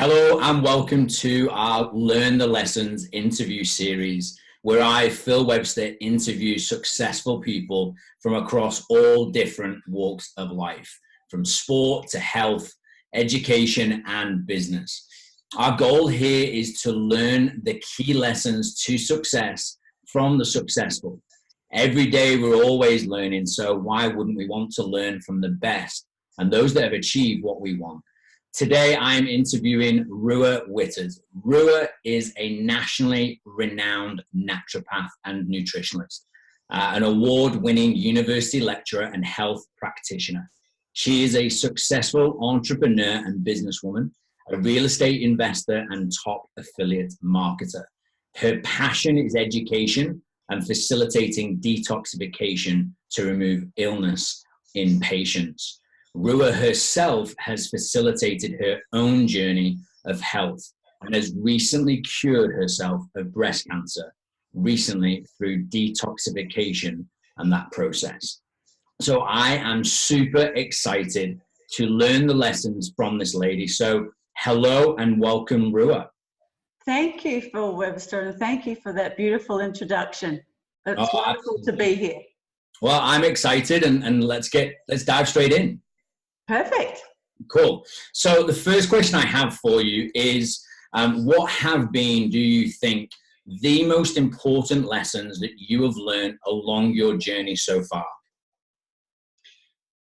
Hello and welcome to our Learn the Lessons interview series, where I, Phil Webster, interview successful people from across all different walks of life, from sport to health, education, and business. Our goal here is to learn the key lessons to success from the successful. Every day we're always learning, so why wouldn't we want to learn from the best and those that have achieved what we want? Today, I'm interviewing Rua Wetters. Rua is a nationally renowned naturopath and nutritionalist, an award-winning university lecturer and health practitioner. She is a successful entrepreneur and businesswoman, a real estate investor and top affiliate marketer. Her passion is education and facilitating detoxification to remove illness in patients. Rua herself has facilitated her own journey of health and has recently cured herself of breast cancer, recently through detoxification and that process. So I am super excited to learn the lessons from this lady. So hello and welcome, Rua. Thank you, Phil Webster, and thank you for that beautiful introduction. It's wonderful to be here. Well, I'm excited and let's dive straight in. Perfect. Cool. So the first question I have for you is, what have been, do you think, the most important lessons that you have learned along your journey so far?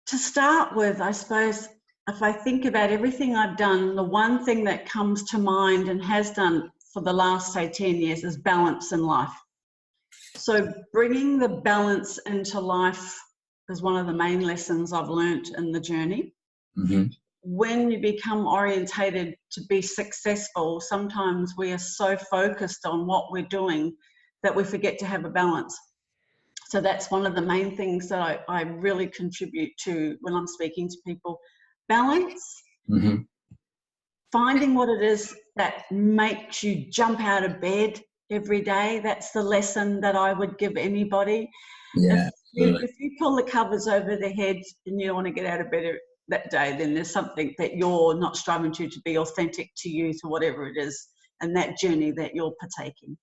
To start with, I suppose, if I think about everything I've done, the one thing that comes to mind and has done for the last, say, 10 years is balance in life. So bringing the balance into life is one of the main lessons I've learnt in the journey. Mm-hmm. When you become orientated to be successful, sometimes we are so focused on what we're doing that we forget to have a balance. So that's one of the main things that I really contribute to when I'm speaking to people. Balance, mm-hmm. Finding what it is that makes you jump out of bed every day. That's the lesson that I would give anybody. Yeah. If you pull the covers over their heads and you don't want to get out of bed that day, then there's something that you're not striving to be authentic to you, to whatever it is, and that journey that you're partaking.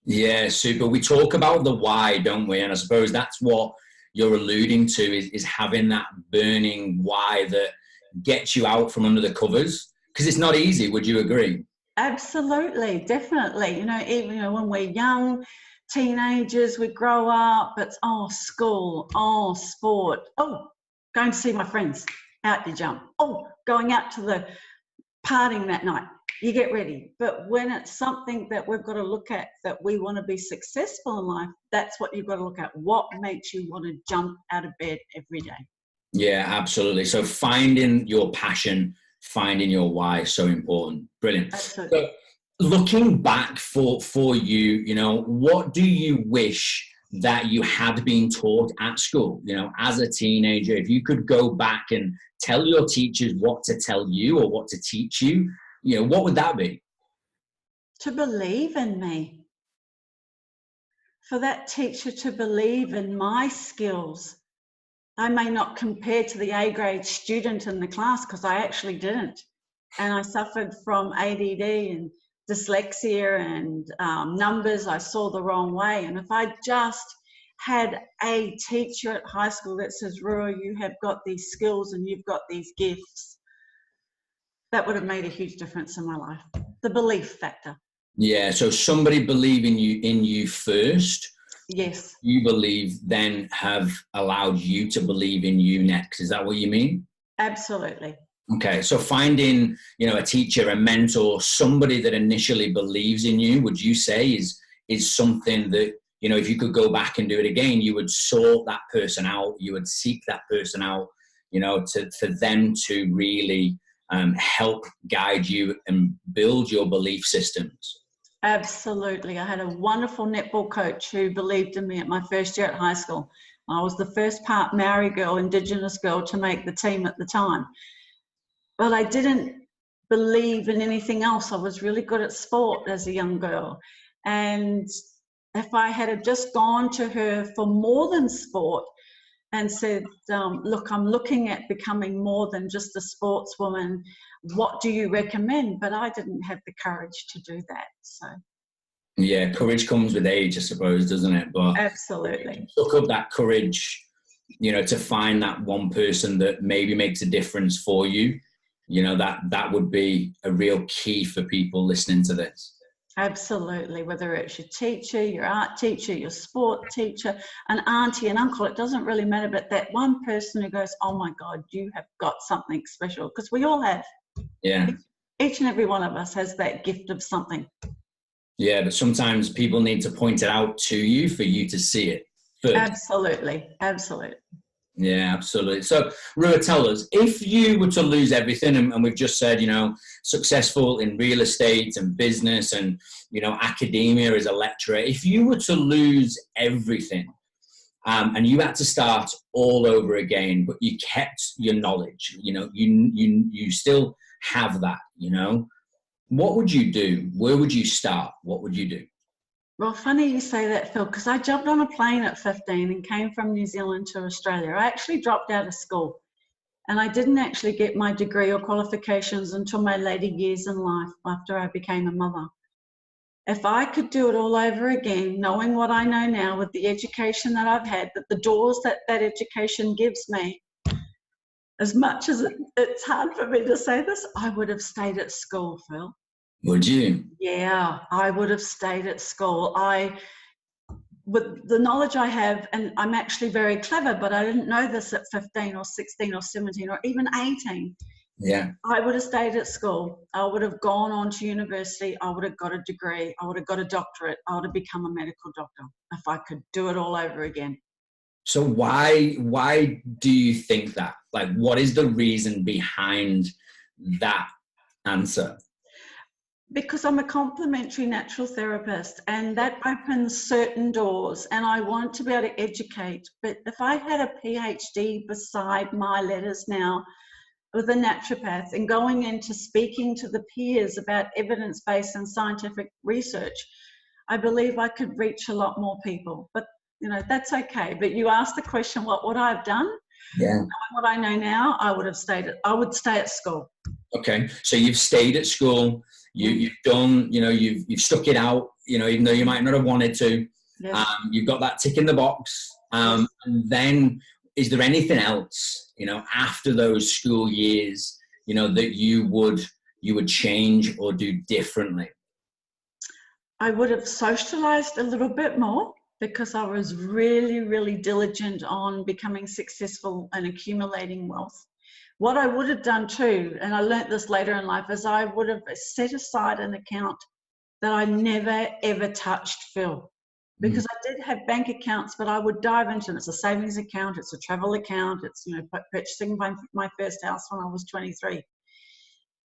Yeah, super. We talk about the why, don't we? And I suppose that's what you're alluding to is having that burning why that gets you out from under the covers, because it's not easy. Would you agree? Absolutely, definitely. Even when we're young, teenagers, we grow up, it's school, sport, going to see my friends, out you jump, going out to the partying that night, you get ready. But when it's something that we've got to look at, that we want to be successful in life, that's what you've got to look at. What makes you want to jump out of bed every day? Yeah, absolutely. So finding your passion, finding your why is so important. Brilliant. Absolutely. So looking back for you, what do you wish that you had been taught at school, as a teenager? If you could go back and tell your teachers what to tell you or what to teach you, what would that be? To believe in me. For that teacher to believe in my skills. I may not compare to the A-grade student in the class, because I actually didn't. And I suffered from ADD and dyslexia and numbers I saw the wrong way. And if I just had a teacher at high school that says, Rua, you have got these skills and you've got these gifts, that would have made a huge difference in my life. The belief factor. Yeah, so somebody believing in you first. Yes. You believe then have allowed you to believe in you next. Is that what you mean? Absolutely. Okay, so finding, a teacher, a mentor, somebody that initially believes in you, would you say is something that, if you could go back and do it again, you would sort that person out, you would seek that person out, for them to really help guide you and build your belief systems? Absolutely. I had a wonderful netball coach who believed in me at my first year at high school. I was the first part Maori girl, Indigenous girl, to make the team at the time. But I didn't believe in anything else. I was really good at sport as a young girl. And if I had just gone to her for more than sport, and said, look, I'm looking at becoming more than just a sportswoman. What do you recommend? But I didn't have the courage to do that. So yeah, courage comes with age, I suppose, doesn't it? But absolutely. took up that courage, to find that one person that maybe makes a difference for you. That would be a real key for people listening to this. Absolutely. Whether it's your teacher, your art teacher, your sport teacher, an auntie, an uncle, it doesn't really matter. But that one person who goes, oh my God, you have got something special. Because we all have. Yeah. Each and every one of us has that gift of something. Yeah, but sometimes people need to point it out to you for you to see it first. Absolutely. Absolutely. Yeah, absolutely. So, Rua, tell us, if you were to lose everything, and we've just said, successful in real estate and business and, academia as a lecturer, if you were to lose everything and you had to start all over again, but you kept your knowledge, you still have that, what would you do? Where would you start? What would you do? Well, funny you say that, Phil, because I jumped on a plane at 15 and came from New Zealand to Australia. I actually dropped out of school, and I didn't actually get my degree or qualifications until my later years in life after I became a mother. If I could do it all over again, knowing what I know now with the education that I've had, that the doors that education gives me, as much as it's hard for me to say this, I would have stayed at school, Phil. Would you? Yeah, I would have stayed at school. With the knowledge I have, and I'm actually very clever, but I didn't know this at 15 or 16 or 17 or even 18. Yeah. I would have stayed at school. I would have gone on to university. I would have got a degree. I would have got a doctorate. I would have become a medical doctor if I could do it all over again. So why do you think that? Like, what is the reason behind that answer? Because I'm a complementary natural therapist, and that opens certain doors, and I want to be able to educate. But if I had a PhD beside my letters now with a naturopath and going into speaking to the peers about evidence-based and scientific research, I believe I could reach a lot more people. But that's okay. But you asked the question, what would I have done? Yeah. Knowing what I know now, I would stay at school. Okay. So you've stayed at school. You've done, you've stuck it out, even though you might not have wanted to. Yes. You've got that tick in the box. Yes. And then is there anything else, after those school years, that you would change or do differently? I would have socialized a little bit more, because I was really, really diligent on becoming successful and accumulating wealth. What I would have done too, and I learnt this later in life, is I would have set aside an account that I never, ever touched, Phil. Because I did have bank accounts, but I would dive into it. It's a savings account, it's a travel account, it's purchasing my first house when I was 23.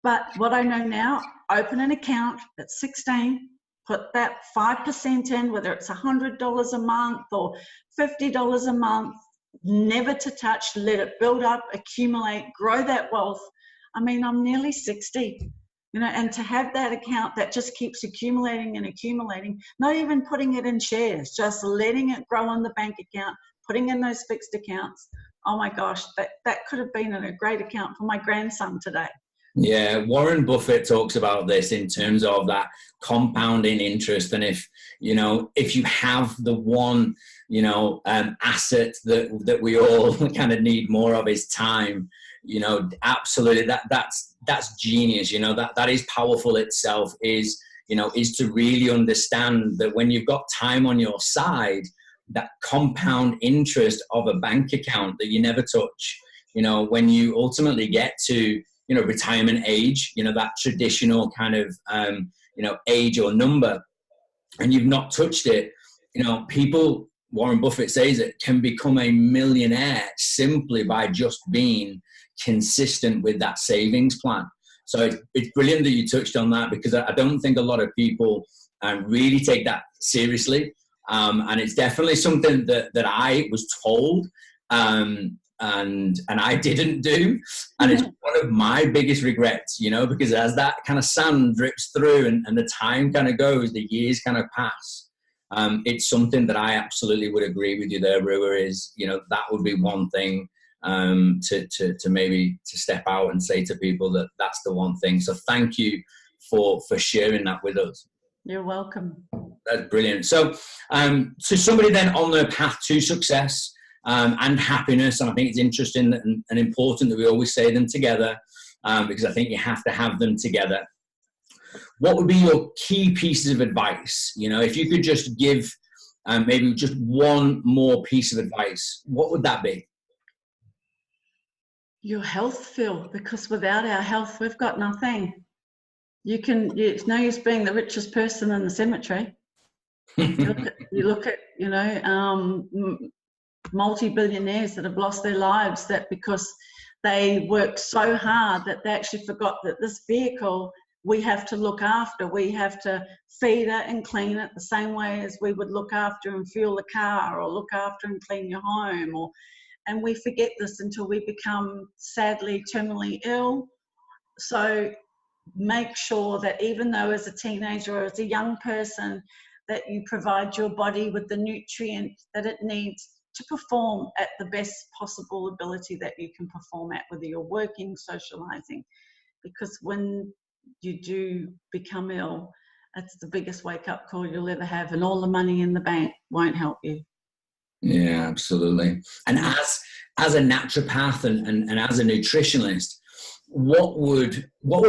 But what I know now, open an account at 16, put that 5% in, whether it's $100 a month or $50 a month, never to touch, let it build up, accumulate, grow that wealth. I mean, I'm nearly 60, and to have that account that just keeps accumulating and accumulating, not even putting it in shares, just letting it grow on the bank account, putting in those fixed accounts. Oh my gosh, that could have been in a great account for my grandson today. Yeah, Warren Buffett talks about this in terms of that compounding interest. And if you have the one, asset that we all kind of need more of is time, absolutely that's genius. That is powerful itself, is to really understand that when you've got time on your side, that compound interest of a bank account that you never touch, when you ultimately get to retirement age, that traditional kind of, age or number, and you've not touched it, people, Warren Buffett says it, can become a millionaire simply by just being consistent with that savings plan. So it's brilliant that you touched on that, because I don't think a lot of people really take that seriously. And it's definitely something that I was told, and I didn't do, and it's one of my biggest regrets, because as that kind of sand drips through and the time kind of goes, the years kind of pass, it's something that I absolutely would agree with you there, Rua, is, that would be one thing to maybe to step out and say to people that that's the one thing. So thank you for sharing that with us. You're welcome. That's brilliant. So somebody then on their path to success and happiness, and I think it's interesting and important that we always say them together, because I think you have to have them together. What would be your key pieces of advice? If you could just give maybe just one more piece of advice, what would that be? Your health, Phil, because without our health, we've got nothing. It's no use being the richest person in the cemetery. You look at multi-billionaires that have lost their lives, that because they worked so hard that they actually forgot that this vehicle we have to look after. We have to feed it and clean it the same way as we would look after and fuel the car, or look after and clean your home. And we forget this until we become sadly terminally ill. So make sure that even though as a teenager or as a young person, that you provide your body with the nutrient that it needs to perform at the best possible ability that you can perform at, whether you're working, socializing. Because when you do become ill, it's the biggest wake-up call you'll ever have, and all the money in the bank won't help you. Yeah, absolutely. And as a naturopath and as a nutritionalist, what would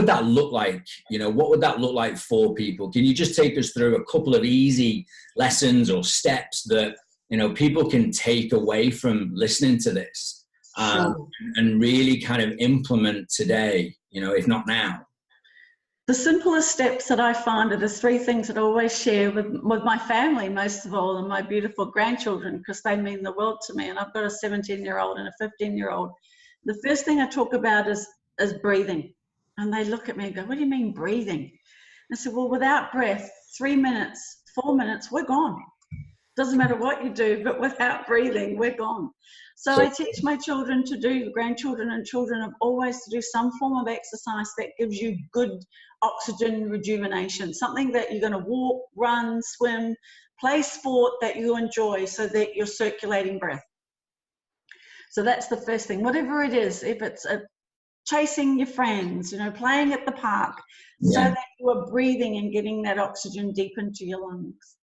that look like? What would that look like for people? Can you just take us through a couple of easy lessons or steps that people can take away from listening to this, and really kind of implement today, if not now? The simplest steps that I find are the three things that I always share with my family, most of all, and my beautiful grandchildren, because they mean the world to me. And I've got a 17-year-old and a 15-year-old. The first thing I talk about is breathing. And they look at me and go, "What do you mean breathing?" I said, well, without breath, 3 minutes, 4 minutes, we're gone. Doesn't matter what you do, but without breathing, we're gone. So I teach my children to do, grandchildren and children of always, to do some form of exercise that gives you good oxygen rejuvenation, something that you're going to walk, run, swim, play sport that you enjoy, so that you're circulating breath. So that's the first thing. Whatever it is, if it's chasing your friends, playing at the park, so that you are breathing and getting that oxygen deep into your lungs.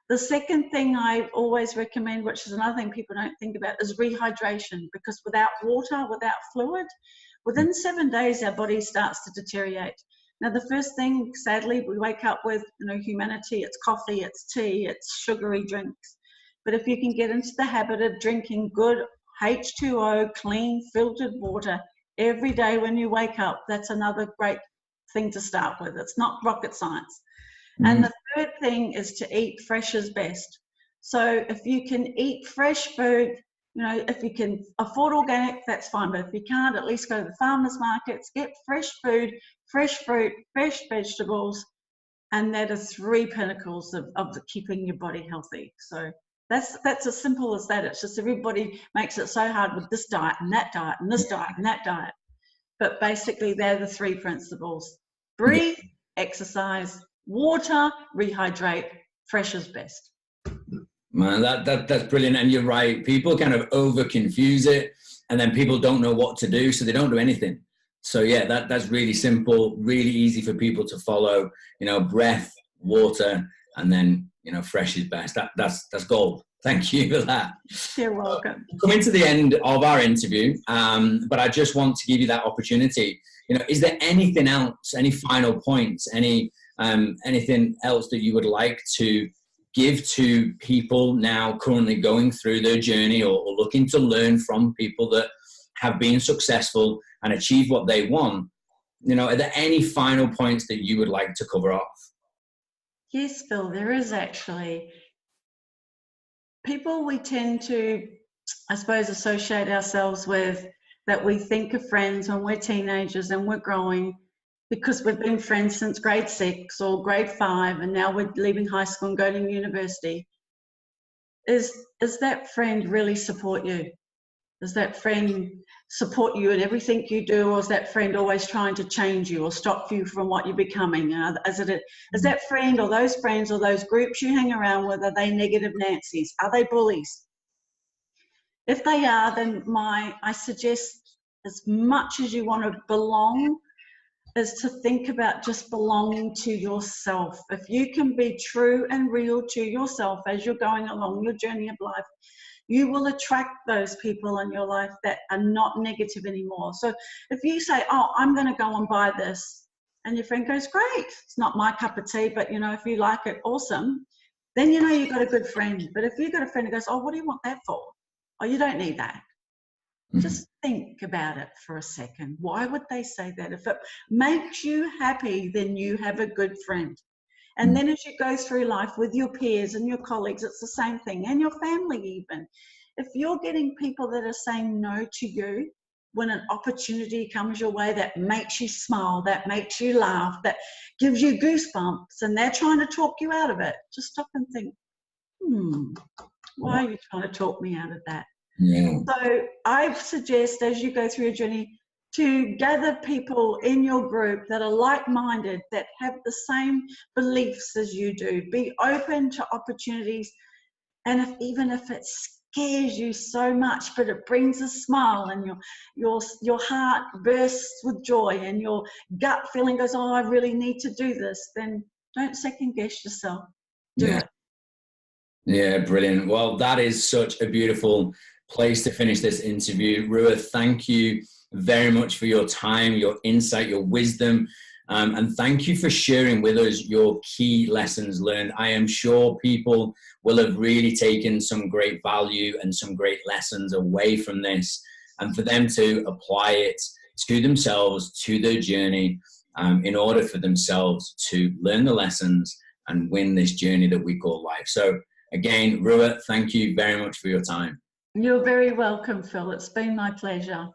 The second thing I always recommend, which is another thing people don't think about, is rehydration, because without water, without fluid, within 7 days, our body starts to deteriorate. Now, the first thing, sadly, we wake up with, humanity, it's coffee, it's tea, it's sugary drinks. But if you can get into the habit of drinking good H2O, clean, filtered water every day when you wake up, that's another great thing to start with. It's not rocket science. Mm-hmm. And the third thing is to eat fresh is best. So if you can eat fresh food, if you can afford organic, that's fine. But if you can't, at least go to the farmers markets, get fresh food, fresh fruit, fresh vegetables, and that is three pinnacles of keeping your body healthy. So that's as simple as that. It's just everybody makes it so hard with this diet and that diet and this diet and that diet. But basically, they're the three principles: breathe, exercise, water, rehydrate, fresh is best. Man, that's brilliant. And you're right. People kind of over confuse it, and then people don't know what to do, so they don't do anything. So yeah, that's really simple, really easy for people to follow. Breath, water, and then fresh is best. That's gold. Thank you for that. You're welcome. Coming to the end of our interview, but I just want to give you that opportunity. Is there anything else, any final points, anything else that you would like to give to people now currently going through their journey, or looking to learn from people that have been successful and achieved what they want? Are there any final points that you would like to cover off? Yes, Bill, there is actually. People we tend to, I suppose, associate ourselves with, that we think are friends when we're teenagers and we're growing, because we've been friends since grade 6 or grade 5, and now we're leaving high school and going to university. Is that friend really support you? Does that friend support you in everything you do, or is that friend always trying to change you or stop you from what you're becoming? Is that friend or those friends or those groups you hang around with, are they negative Nancy's? Are they bullies? If they are, then I suggest, as much as you want to belong, is to think about just belonging to yourself. If you can be true and real to yourself as you're going along your journey of life, you will attract those people in your life that are not negative anymore. So if you say, oh, I'm going to go and buy this, and your friend goes, great, it's not my cup of tea, but if you like it, awesome, then you've got a good friend. But if you've got a friend who goes, oh, what do you want that for? Oh, you don't need that. Just think about it for a second. Why would they say that? If it makes you happy, then you have a good friend. And then as you go through life with your peers and your colleagues, it's the same thing, and your family even. If you're getting people that are saying no to you when an opportunity comes your way that makes you smile, that makes you laugh, that gives you goosebumps, and they're trying to talk you out of it, just stop and think, why are you trying to talk me out of that? Yeah. So I suggest, as you go through your journey, to gather people in your group that are like-minded, that have the same beliefs as you do. Be open to opportunities, and even if it scares you so much, but it brings a smile, and your heart bursts with joy, and your gut feeling goes, oh, I really need to do this, then don't second-guess yourself. Do it. Yeah, brilliant. Well, that is such a beautiful place to finish this interview. Rua, thank you very much for your time, your insight, your wisdom, and thank you for sharing with us your key lessons learned. I am sure people will have really taken some great value and some great lessons away from this, and for them to apply it to themselves, to their journey, in order for themselves to learn the lessons and win this journey that we call life. So again, Rua, thank you very much for your time. You're very welcome, Phil. It's been my pleasure.